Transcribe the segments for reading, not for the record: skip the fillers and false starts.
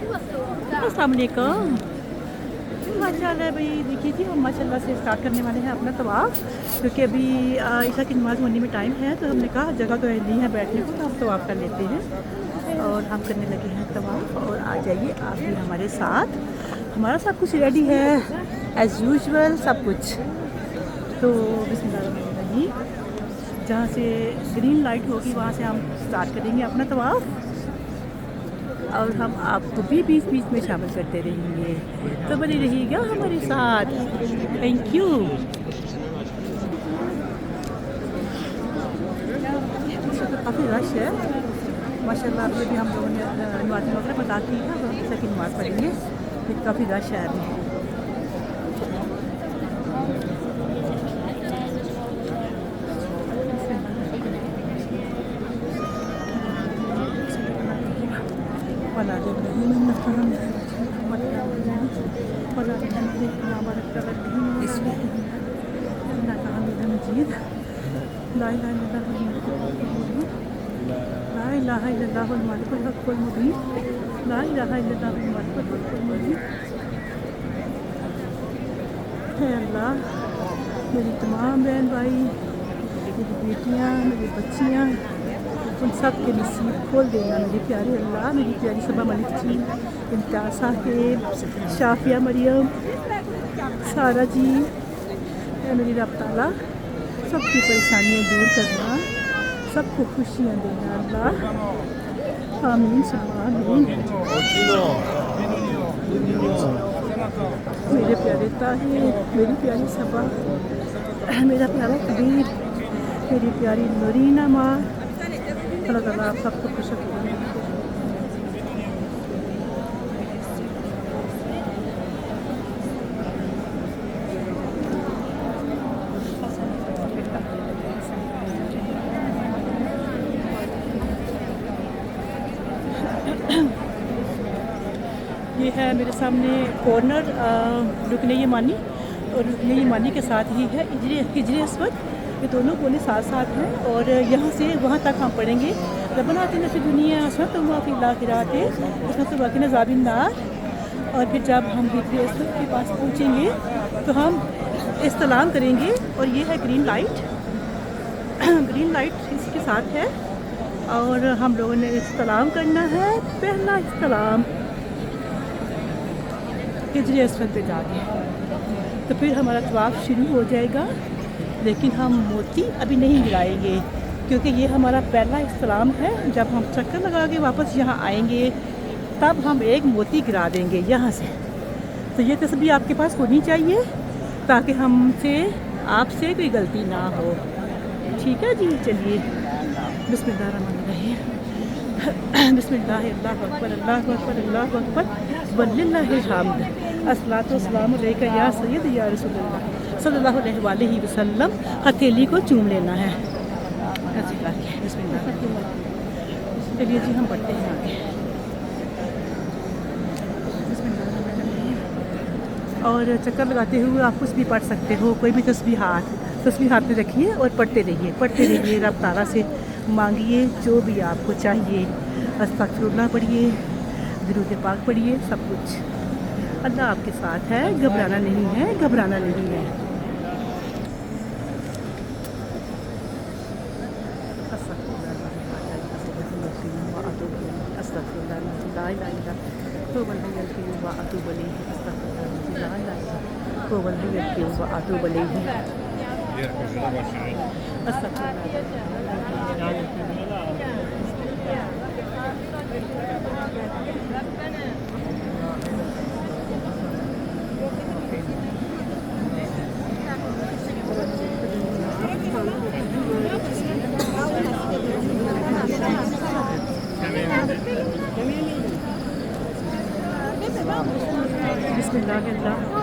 अस्सलाम वालेकुम। माशाल्लाह है भाई, देखिए जी हम माशाल्लाह से स्टार्ट करने वाले हैं अपना तवाफ़, क्योंकि अभी ईशा की नमाज़ होने में टाइम है, तो हमने कहा जगह तो नहीं है बैठने को, तो हम तवाफ़ कर लेते हैं। और हम करने लगे हैं तवाफ़, और आ जाइए आप भी हमारे साथ। हमारा सब कुछ रेडी है एज़ यूजुअल, सब कुछ। तो बिस्मिल्लाह, जहाँ से ग्रीन लाइट होगी वहाँ से हम स्टार्ट करेंगे अपना तवाफ़, और हम आपको भी बीच बीच में शामिल करते रहेंगे, तो बने रहिएगा हमारे साथ। Thank you. काफ़ी रश है माशाल्लाह। अभी हम लोगों ने नमाज़ वगैरह बता दी है, तो ईशा की नमाज़ पढ़ेंगे, फिर काफ़ी रश है अभी। है अल्लाह, मेरी तमाम बहन भाई, मेरी बेटियाँ, मेरी बच्चियाँ, उन सब के नसीब खोल देना मेरे प्यारे अल्लाह। मेरी प्यारी सबा मलिक जी, इम्तियाज़ साहिब, शाफिया मरियम, सारा जी, मेरी रब ताला सबकी परेशानियाँ दूर करना, सबको खुशियाँ देना अल्लाह। आमीन सुम्मा आमीन। मेरे प्यारे ताहिर, मेरी प्यारी सबा, मेरा प्यारा कबीर, मेरी प्यारी नूरीना माँ, अल्लाह ताला आप सबको खुश रखे। ये है मेरे सामने कॉर्नर रुकने यमानी, और रुकने यमानी के साथ ही है हिजरे अस्वद। ये दोनों कोने साथ साथ हैं, और यहाँ से वहाँ तक हम पढ़ेंगे रब्बना आतिना फिद दुनिया हसनतम व फिल आखिरति हसनतम व क़िना अज़ाबिन्नार। और फिर जब हम हिजरे अस्वद के पास पहुँचेंगे तो हम इस्तलाम करेंगे, और ये है ग्रीन लाइट। ग्रीन लाइट इसके साथ है, और हम लोगों ने इस्तलाम करना है, पहला इस्तलाम हिजरे अस्वद पे जाके, तो फिर हमारा तवाफ़ शुरू हो जाएगा। लेकिन हम मोती अभी नहीं गिराएंगे, क्योंकि ये हमारा पहला इस्तलाम है। जब हम चक्कर लगा के वापस यहाँ आएंगे तब हम एक मोती गिरा देंगे यहाँ से। तो ये तस्बीह आपके पास होनी चाहिए, ताकि हमसे आपसे कोई गलती ना हो। ठीक है जी, चलिए बिस्मिल्लाहिर्रहमानिर्रहीम। बिस्मिल्लाह, अल्लाहु अकबर, अल्लाहु अकबर, अल्लाहु अकबर, वलिल्लाहिल हम्द। अस्सलातु वस्सलामु अलैका या सय्यद या रसूलल्लाह सल्लल्लाहु अलैहि वसल्लम। हथेली को चूम लेना है ऐसे करके। बिस्मिल्लाह। चलिए जी, हम पढ़ते हैं आगे। और चक्कर लगाते हुए आप कुछ भी पढ़ सकते हो, कोई भी तस्बीह हाथ में रखिए और पढ़ते रहिए। रब ताला से मांगिए जो भी आपको चाहिए। अस्तगफिरुल्लाह पढ़िए, दुरूद पाक पढ़िए, सब कुछ। अल्लाह आपके साथ है, घबराना नहीं है, घबराना नहीं है।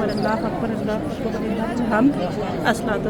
अल्लाहु अकबर, अल्लाहु अकबर, वलिल्लाहिल हम्द। अस्सलातु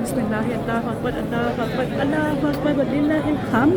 बिस्मिल्लाह अल्लाहु अकबर अल्लाहु अकबर अल्लाहु अकबर वलिल्लाहिल हम्द।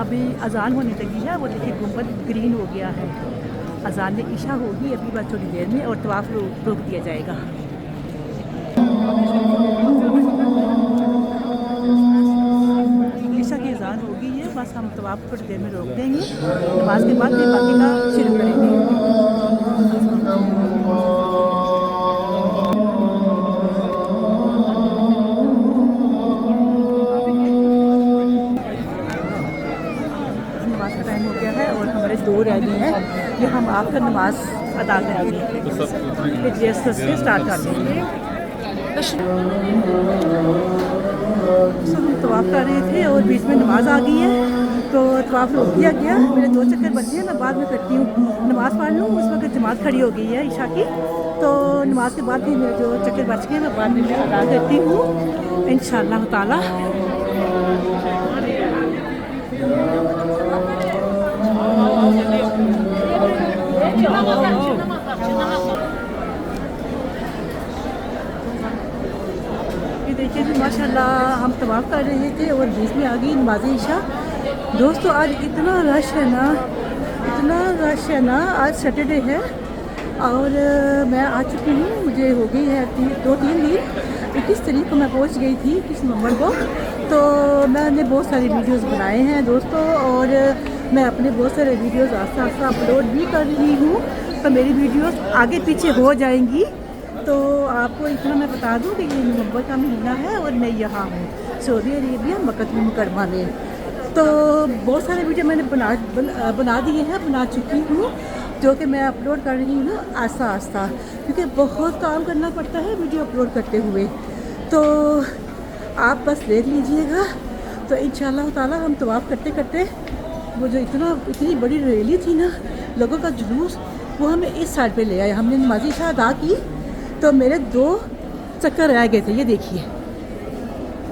अभी अजान होने लगी है, वो देखिए गुंबद ग्रीन हो गया है। अजान में ईशा होगी अभी बस थोड़ी देर में, और तवाफ रोक दिया जाएगा। ईशा की अजान होगी है, बस हम तवाफ थोड़ी देर में रोक देंगे। नमाज के बाद फिर बाकी का शुरू करेंगे। नमाज का टाइम हो गया है और हमारे 2 रह गए हैं, ये हम आपका नमाज अदा करेंगे। फिर जैसे से स्टार्ट कर देंगे। हम तवाफ कर रहे थे और बीच में नमाज आ गई है, तो तवाफ रोक दिया गया। मेरे 2 चक्कर बचे हैं, मैं बाद में करती हूँ। नमाज़ पढ़ लूँ, उस वक्त जमात खड़ी हो गई है ईशा की, तो नमाज के बाद भी मेरे जो चक्कर बच गए मैं बाद में अदा करती हूँ इंशाअल्लाह ताला। ये देखिए जी माशाल्लाह हम तवाफ कर रहे थे और बीच में आ गई नमाज ईशा। दोस्तों आज इतना रश है ना, इतना रश है ना। आज सैटरडे है और मैं आ चुकी हूँ, मुझे हो गई है 2-3 दिन। 21 तारीख को मैं पहुँच गई थी, 21 नवंबर को। तो मैंने बहुत सारी वीडियोस बनाए हैं दोस्तों, और मैं अपने बहुत सारे वीडियोस आस्ता आस्ता अपलोड भी कर रही हूँ, तो मेरी वीडियोस आगे पीछे हो जाएंगी। तो आपको इतना मैं बता दूँ कि ये नवंबर का महीना है और मैं यहाँ हूँ सऊदी अरेबिया मक्का मुकरमा में। तो बहुत सारे वीडियो मैंने बना दिए हैं, बना चुकी हूँ, जो कि मैं अपलोड कर रही हूँ आस्ता आस्ता, क्योंकि बहुत काम करना पड़ता है वीडियो अपलोड करते हुए। तो आप बस देख लीजिएगा। तो इंशाअल्लाह ताला हम तवाफ़ करते करते वो जो इतनी बड़ी रैली थी ना, लोगों का जुलूस, वो हमें इस साइड पे ले आए। हमने नमाज़ इशा अदा की तो मेरे 2 चक्कर रह गए थे, ये देखिए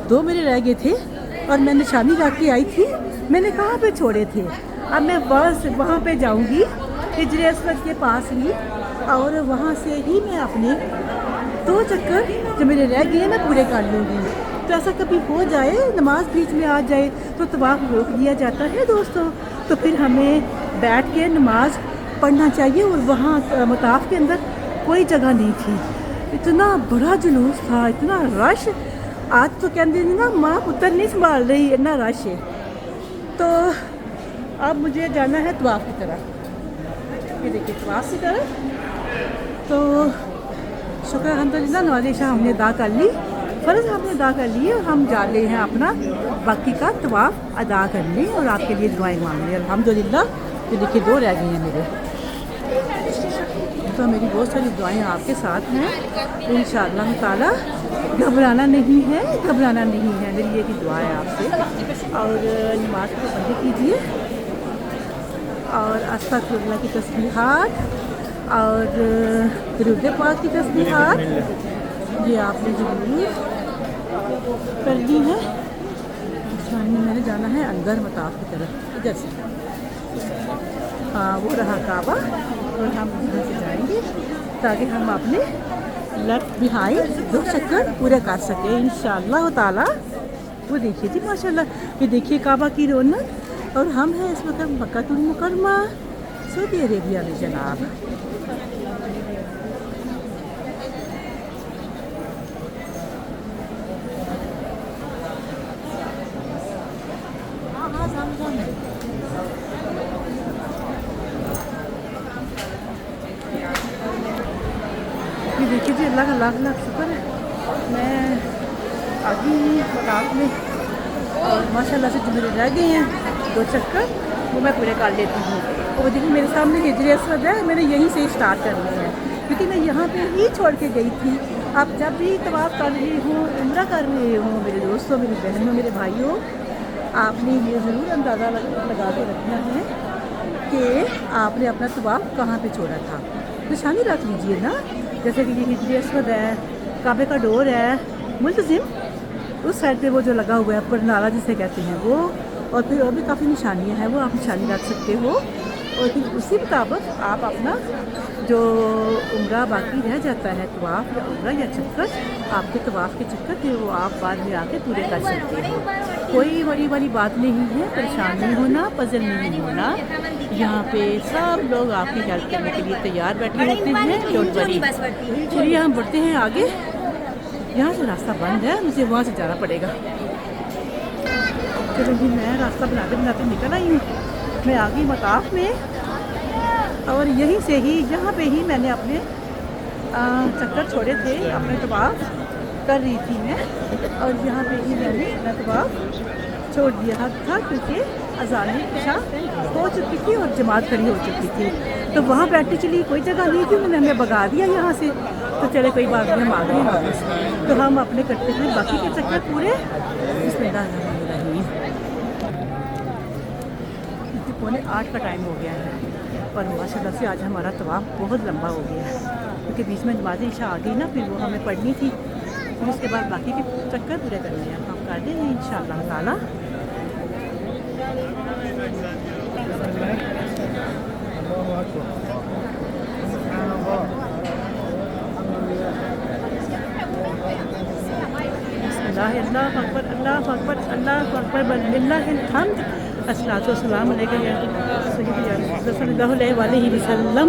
2 मेरे रह गए थे और मैं निशानी रख के आई थी। मैंने कहाँ पे छोड़े थे, अब मैं बस वहाँ पे जाऊँगी हिजरे अस्वद के पास ही, और वहाँ से ही मैं अपने 2 चक्कर जो मेरे रह गए मैं पूरे कर लूँगी। तो ऐसा कभी हो जाए, नमाज बीच में आ जाए तो तवाफ़ रोक दिया जाता है दोस्तों, तो फिर हमें बैठ के नमाज पढ़ना चाहिए। और वहाँ मताफ के अंदर कोई जगह नहीं थी, इतना बड़ा जुलूस था, इतना रश। आज तो कहते हैं ना माँ पुत्र नहीं संभाल रही, इतना रश है। तो अब मुझे जाना है तवाफ़ की तरफ, ये देखिए तवाफ़ की तरफ। तो शुक्र अल्हम्दुलिल्लाह, नमाज़ इशा हमने अदा कर ली, फ़र्ज़ हमने अदा कर लिए और हम जा रहे हैं अपना बाकी का तवाफ़ अदा करने और आपके लिए दुआएं मांगने। अल्हम्दुलिल्लाह, ये देखिए 2 रह गई हैं मेरे, तो मेरी बहुत सारी दुआएं आपके साथ हैं इंशाअल्लाह ताला। घबराना नहीं है, घबराना नहीं है, मेरी ये की दुआ है आपसे। और नमाज को बंद कीजिए और अस्तगफिरुल्लाह की तस्बीहात और दुरूद पाक की तस्बीहात ये आपने ज़रूर कर दी है। शामी मैंने जाना है अंदर मताफ की तरफ, इधर से, हाँ वो रहा काबा, और हम इधर से जाएंगे ताकि हम अपने लेफ्ट बिहाइंड 2 चक्कर पूरे कर सकें इंशाअल्लाह ताला। वो देखिए जी माशाल्लाह, ये देखिए काबा की रौनक, और हम हैं इस वक्त मक्कातुल मुकर्रमा सऊदी अरेबिया में जनाब। ये देखिए जी, अल्लाह का लाख लाख शुक्र है, मैं आ गई मकाम में, और माशाल्लाह से जो मेरे रह गए हैं 2 चक्कर वो मैं पूरे कर लेती हूँ। और वो देखिए मेरे सामने हिजर असवद है, मैंने यहीं से स्टार्ट करनी है क्योंकि मैं यहाँ पे ही छोड़ के गई थी। आप जब भी तवाफ़ कर रही हूँ, उम्रा कर रही हूँ, मेरे दोस्तों, मेरी बहनों, मेरे भाइयों, आपने ये ज़रूर अंदाज़ा लगा के रखना है कि आपने अपना तवाफ़ कहाँ पे छोड़ा था। निशानी रख लीजिए ना, जैसे कि ये हिजर असवद है, काबे का डोर है, मुल्तज़िम उस साइड पे वो जो लगा हुआ है परनाला जिसे कहते हैं वो, और फिर और भी काफ़ी निशानियाँ हैं, वो आप निशानी रख सकते हो। और फिर उसी मुताबिक आप अपना जो उम्रा बाकी रह जाता है, तवाफ़ या उम्रा या चक्कर, आपके तवाफ़ के चक्कर फिर वो आप बाद में आके पूरे कर सकते हो। कोई बड़ी वाली बात नहीं है, परेशान नहीं होना, पजल नहीं होना। यहाँ पे सब लोग आपकी हेल्प करने के लिए तैयार बैठे होते हैं। Don't worry. चलिए हम बढ़ते हैं आगे, यहाँ से रास्ता बंद है, मुझे वहाँ से जाना पड़ेगा। चलो जी, मैं रास्ता बनाते बनाते निकल आई हूँ, मैं आ गई मताफ में, और यहीं से ही, यहाँ पे ही मैंने अपने चक्कर छोड़े थे, अपने तवाफ़ कर रही थी मैं, और यहाँ पे ही मैंने अपना तवाफ़ छोड़ दिया था क्योंकि अज़ान इशा हो चुकी थी और जमात खड़ी हो चुकी थी। तो वहाँ बैठने के लिए कोई जगह नहीं थी, उन्होंने हमें भगा दिया यहाँ से। तो चले कोई बात नहीं, हम आ गए वापस। तो हम अपने करते हैं बाकी के चक्कर पूरे। बिस्मिल्लाहिर्रहमानिर्रहीम। 7:45 का टाइम हो गया है और माशाल्लाह से आज हमारा तवाफ़ बहुत लंबा हो गया है क्योंकि बीच में नमाज़ इशा आ गई ना, फिर वो हमें पढ़नी थी, फिर उसके बाद बाकी के चक्कर पूरे करने हैं। हम कर देंगे इंशाअल्लाह ताला। अल्लाह अकबर, अल्लाह अकबर, अल्लाह अकबर, लिल्लाहिल हम्द, अस्सलातु वस्सलामु अलैका या सय्यदी सल्लल्लाहु अलैहि वसल्लम।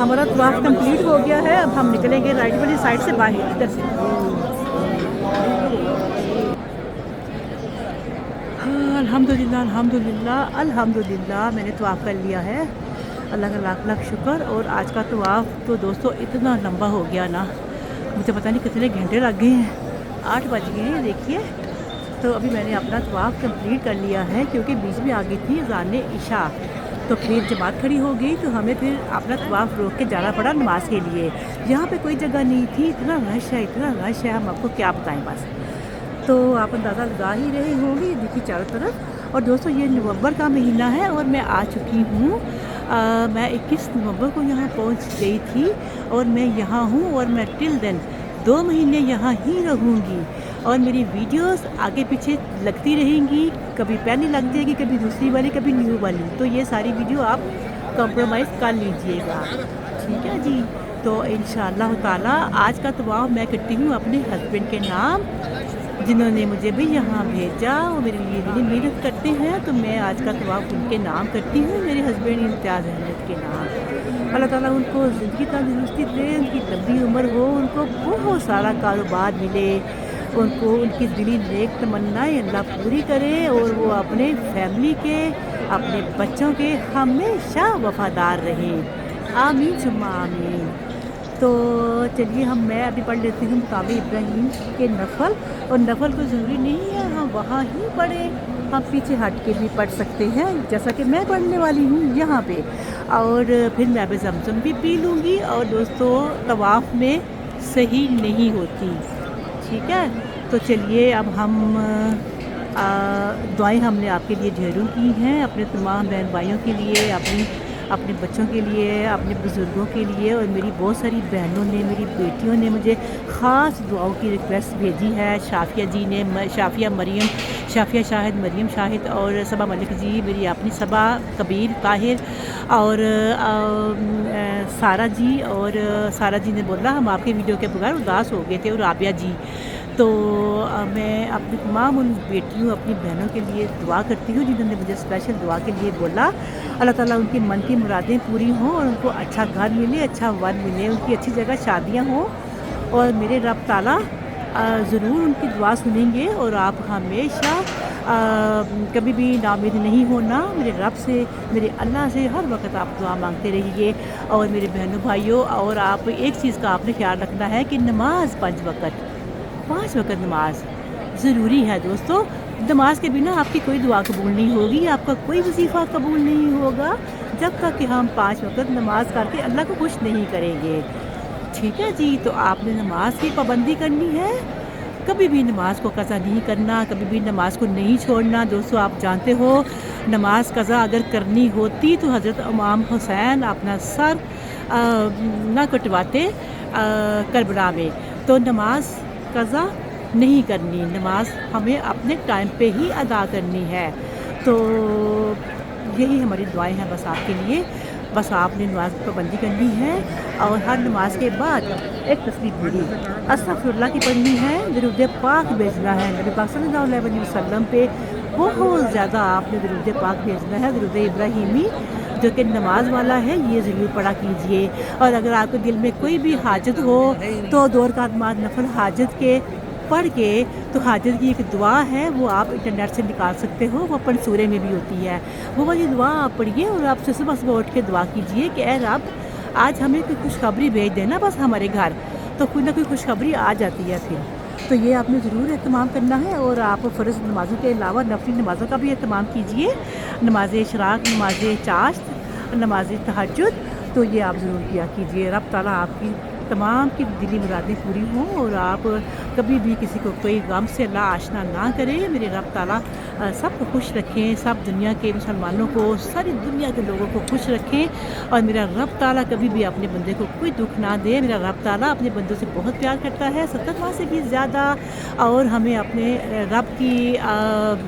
हमारा तवाफ़ कंप्लीट हो गया है। अब हम निकलेंगे राइट वाली साइड से बाहर, इधर से। हाँ, अल्हम्दुलिल्लाह अल्हम्दुलिल्लाह अल्हम्दुलिल्लाह, मैंने तवाफ़ कर लिया है। अल्लाह का लाख लाख शुक्र। और आज का तवाफ़ तो दोस्तों इतना लंबा हो गया ना, मुझे पता नहीं कितने घंटे लग गए हैं। 8 बज गए हैं देखिए। तो अभी मैंने अपना तवाफ़ कंप्लीट कर लिया है क्योंकि बीच में आ गई थी अज़ान इशा, तो फिर जमात खड़ी हो गई, तो हमें फिर अपना तवाफ़ रोक के जाना पड़ा नमाज के लिए। यहाँ पे कोई जगह नहीं थी, इतना रश है, इतना रश है, हम आपको क्या बताएं बस। तो आप अंदाज़ा लगा ही रहे होंगे, देखिए चारों तरफ। और दोस्तों ये नवंबर का महीना है और मैं आ चुकी हूँ। मैं 21 नवंबर को यहाँ पहुँच गई थी और मैं यहाँ हूँ और मैं टिल देन 2 महीने यहाँ ही रहूँगी और मेरी वीडियोस आगे पीछे लगती रहेंगी, कभी पहली लग जाएगी, कभी दूसरी वाली, कभी न्यू वाली। तो ये सारी वीडियो आप कंप्रोमाइज़ कर लीजिएगा, ठीक है जी। तो इंशाअल्लाह ताला आज का तवाफ़ मैं करती हूँ अपने हस्बैंड के नाम, जिन्होंने मुझे भी यहाँ भेजा। वो मेरे लिए इतनी मेहनत करते हैं, तो मैं आज का तवाफ़ उनके नाम करती हूँ, मेरे हस्बैंड इम्तियाज़ अहमद के नाम। अल्लाह ताला उनको ज़िंदगी तंदुरुस्ती दे, उनकी लंबी उम्र हो, उनको बहुत सारा कारोबार मिले, उनको उनकी दिली नेक तमन्नाएँ अल्लाह पूरी करे और वो अपने फैमिली के, अपने बच्चों के हमेशा वफ़ादार रहें। आमीन सुम्मा आमीन। तो चलिए मैं अभी पढ़ लेती हूँ मक़ाम इब्राहीम के नफ़ल, और नफ़ल को ज़रूरी नहीं है हम वहाँ ही पढ़ें, हम पीछे हट के भी पढ़ सकते हैं, जैसा कि मैं पढ़ने वाली हूँ यहाँ पे। और फिर मैं अब ज़मज़म भी पी लूँगी। और दोस्तों तवाफ़ में सही नहीं होती, ठीक है। तो चलिए अब हम दुआएं हमने आपके लिए ढेरों की हैं, अपने तमाम बहन भाइयों के लिए, अपने बच्चों के लिए, अपने बुज़ुर्गों के लिए। और मेरी बहुत सारी बहनों ने, मेरी बेटियों ने मुझे ख़ास दुआओं की रिक्वेस्ट भेजी है। शाफिया जी ने, शाफिया शाहिद, मरियम शाहिद और सबा मलिक जी, मेरी अपनी सबा, कबीर ताहिर और सारा जी। और सारा जी ने बोला हम आपके वीडियो के बगैर उदास हो गए थे, और राबिया जी। तो मैं अपनी तमाम उन बेटियों, अपनी बहनों के लिए दुआ करती हूँ जिन्होंने मुझे स्पेशल दुआ के लिए बोला। अल्लाह ताला उनकी मन की मुरादें पूरी हों और उनको अच्छा घर मिले, अच्छा वन मिले, उनकी अच्छी जगह शादियाँ हों, और मेरे रब ताला ज़रूर उनकी दुआ सुनेंगे। और आप हमेशा कभी भी नाउम्मीद नहीं होना, मेरे रब से, मेरे अल्लाह से हर वक्त आप दुआ मांगते रहिए। और मेरे बहनों भाइयों, और आप एक चीज़ का आपने ख्याल रखना है कि नमाज 5 वक्त नमाज ज़रूरी है दोस्तों। नमाज के बिना आपकी कोई दुआ कबूल नहीं होगी, आपका कोई वजीफ़ा कबूल नहीं होगा जब तक कि हम 5 वक्त नमाज करके अल्लाह को खुश नहीं करेंगे, ठीक है जी। तो आपने नमाज की पाबंदी करनी है, कभी भी नमाज को कज़ा नहीं करना, कभी भी नमाज को नहीं छोड़ना। दोस्तों आप जानते हो नमाज कज़ा अगर करनी होती तो हज़रत इमाम हुसैन अपना सर ना कटवाते करबला में। तो नमाज कज़ा नहीं करनी, नमाज हमें अपने टाइम पे ही अदा करनी है। तो यही हमारी दुआएं हैं बस आपके लिए। बस आपने नमाज की पाबंदी करनी है, और हर नमाज के बाद एक तस्बीह पूरी अस्तग़फिरुल्लाह की पढ़नी है, दरूद पाक भेजना है नबी पाक सल्लल्लाहु अलैहि वसल्लम पे। बहुत ज़्यादा आपने दरूद पाक भेजना है, दरूद इब्राहीमी जो कि नमाज वाला है, ये ज़रूर पढ़ा कीजिए। और अगर आपके दिल में कोई भी हाजत हो तो 2 रकात नमाज नफल हाजत के पढ़ के, तो हाजत की एक दुआ है वो आप इंटरनेट से निकाल सकते हो, वो अपन सूरे में भी होती है। वो वाली दुआ आप पढ़िए और आप सुबह सुबह उठ के दुआ कीजिए कि ए रब आज हमें कोई खुशखबरी भेज देना बस हमारे घर, तो कोई ना कोई खुशखबरी आ जाती है फिर। तो ये आपने ज़रूर एहतमाम करना है। और आप फ़र्ज़ नमाज़ों के अलावा नफली नमाज़ों का भी एहतमाम कीजिए, नमाज इशराक, नमाज चाश्त, नमाज तहज्जुद, तो ये आप ज़रूर किया कीजिए। रब ताला आपकी तमाम की दिली मुरादें पूरी हों, और आप कभी भी किसी को कोई गम से अल्लाह आशना ना करे। मेरे रब ताला सबको खुश रखें, सब दुनिया के मुसलमानों को, सारी दुनिया के लोगों को खुश रखें। और मेरा रब ताला कभी भी अपने बंदे को कोई दुख ना दे। मेरा रब ताला अपने बंदों से बहुत प्यार करता है, 70 माह से भी ज़्यादा। और हमें अपने रब की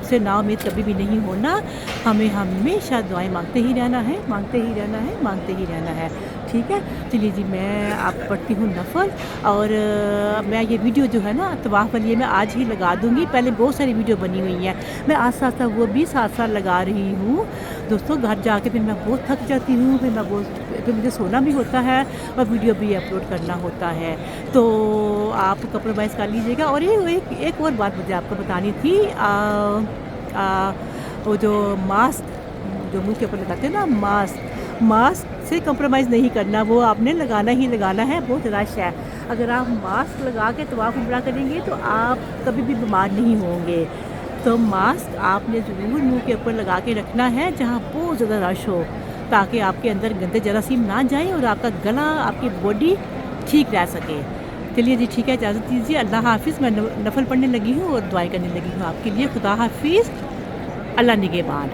से नाउम्मीद कभी भी नहीं होना, हमें हमेशा दुआएं मांगते ही रहना है, मांगते ही रहना है, मांगते ही रहना है, ठीक है। चलिए जी मैं आप पढ़ती हूँ नफल। और मैं ये वीडियो जो है ना तवाफ़ वाली मैं आज ही लगा दूँगी, पहले बहुत सारी वीडियो बनी हुई हैं, मैं आज साथ साथ वो भी साथ साथ लगा रही हूँ दोस्तों। घर जाके फिर मैं बहुत थक जाती हूँ, फिर मुझे सोना भी होता है और वीडियो भी अपलोड करना होता है, तो आप कंप्रोमाइज़ कर लीजिएगा। और ये एक और बात मुझे आपको बतानी थी, वो जो मास्क जो मुँह के ऊपर लगाते हैं ना, मास्क से कंप्रोमाइज़ नहीं करना, वो आपने लगाना ही लगाना है। बहुत रश है, अगर आप मास्क लगा के तवाफ़ उम्रा करेंगे तो आप कभी भी बीमार नहीं होंगे। तो मास्क आपने ज़रूर मुंह के ऊपर लगा के रखना है जहाँ बहुत ज़्यादा रश हो, ताकि आपके अंदर गंदे जरासीम ना जाएं और आपका गला, आपकी बॉडी ठीक रह सके। चलिए जी ठीक है, इजाज़त दीजिए, अल्लाह हाफिज़। मैं नफल पढ़ने लगी हूँ और दुआएं करने लगी हूँ आपके लिए। खुदा हाफिज़, अल्लाह निगहबान।